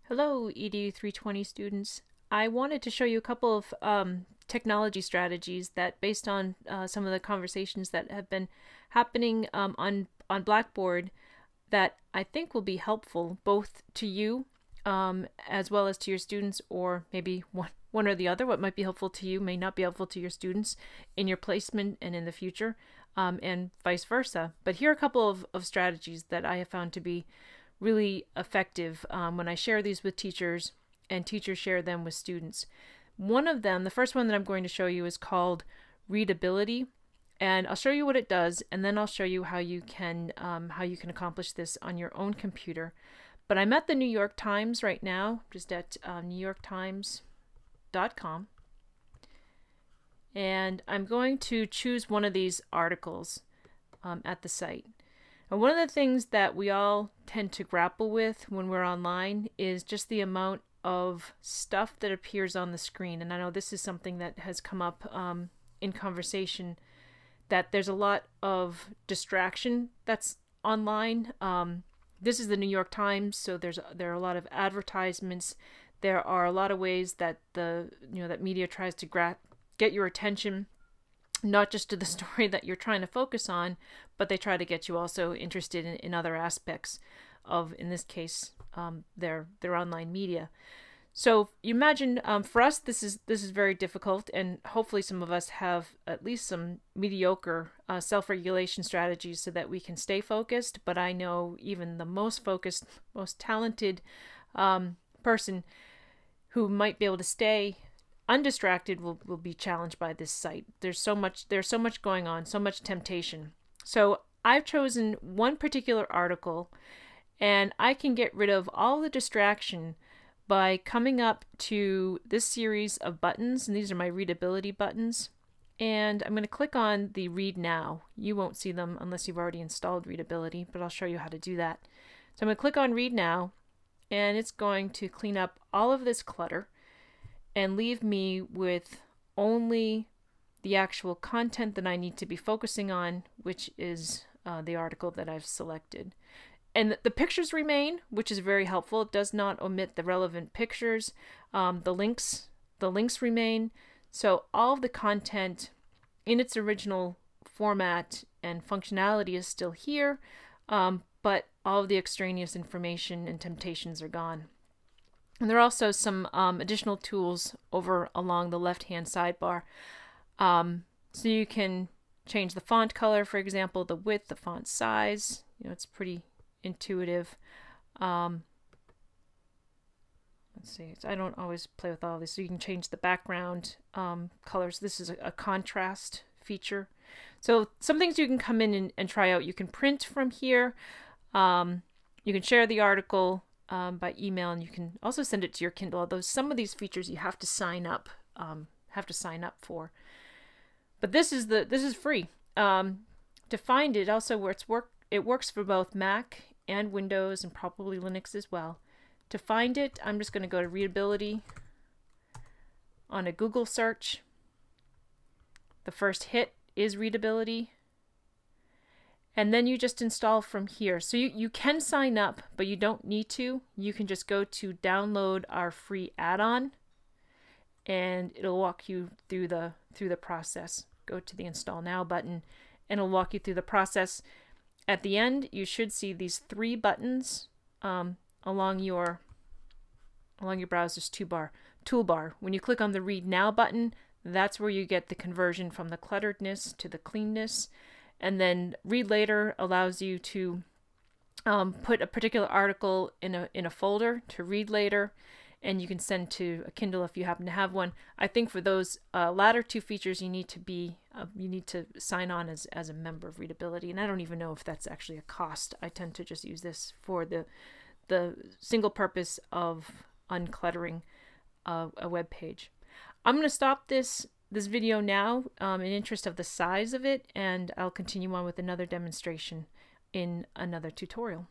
Hello, EDU 320 students. I wanted to show you a couple of technology strategies that, based on some of the conversations that have been happening on Blackboard, that I think will be helpful both to you as well as to your students, or maybe one or the other. What might be helpful to you may not be helpful to your students in your placement and in the future, and vice versa. But here are a couple of strategies that I have found to be really effective when I share these with teachers and teachers share them with students. One of them, the first one that I'm going to show you, is called Readability, and I'll show you what it does, and then I'll show you how you can accomplish this on your own computer. But I'm at the New York Times right now, just at newyorktimes.com, and I'm going to choose one of these articles at the site. And one of the things that we all tend to grapple with when we're online is just the amount of stuff that appears on the screen. And I know this is something that has come up in conversation, that there's a lot of distraction that's online. This is the New York Times, so there are a lot of advertisements. There are a lot of ways that that media tries to get your attention, not just to the story that you're trying to focus on, but they try to get you also interested in other aspects of, in this case, their online media. So you imagine, for us, this is very difficult, and hopefully some of us have at least some mediocre self-regulation strategies so that we can stay focused. But I know even the most focused, most talented person who might be able to stay undistracted will be challenged by this site. There's so much going on, so much temptation. So I've chosen one particular article, and I can get rid of all the distraction by coming up to this series of buttons, and these are my readability buttons. And I'm going to click on the Read Now. You won't see them unless you've already installed Readability, but I'll show you how to do that. So I'm going to click on Read Now, and it's going to clean up all of this clutter and leave me with only the actual content that I need to be focusing on, which is the article that I've selected. And the pictures remain, which is very helpful. It does not omit the relevant pictures. The links remain. So all of the content in its original format and functionality is still here, but all of the extraneous information and temptations are gone. And there are also some additional tools over along the left-hand sidebar. So you can change the font color, for example, the width, the font size. It's pretty intuitive. Let's see. I don't always play with all of these. So you can change the background colors. This is a contrast feature. So some things you can come in and try out. You can print from here. You can share the article by email, and you can also send it to your Kindle, although some of these features you have to sign up for. But this is free. To find it, also where it works for both Mac and Windows, and probably Linux as well. To find it, I'm just going to go to Readability on a Google search. The first hit is Readability. And then you just install from here. So you can sign up, but you don't need to. You can just go to download our free add-on, and it'll walk you through the process. Go to the Install Now button, and it'll walk you through the process. At the end, you should see these three buttons along your browser's toolbar. When you click on the Read Now button, that's where you get the conversion from the clutteredness to the cleanness. And then Read Later allows you to put a particular article in a folder to read later, and you can send to a Kindle if you happen to have one. I think for those latter two features, you need to sign on as a member of Readability, and I don't even know if that's actually a cost. I tend to just use this for the single purpose of uncluttering a web page. I'm going to stop this video now in interest of the size of it, and I'll continue on with another demonstration in another tutorial.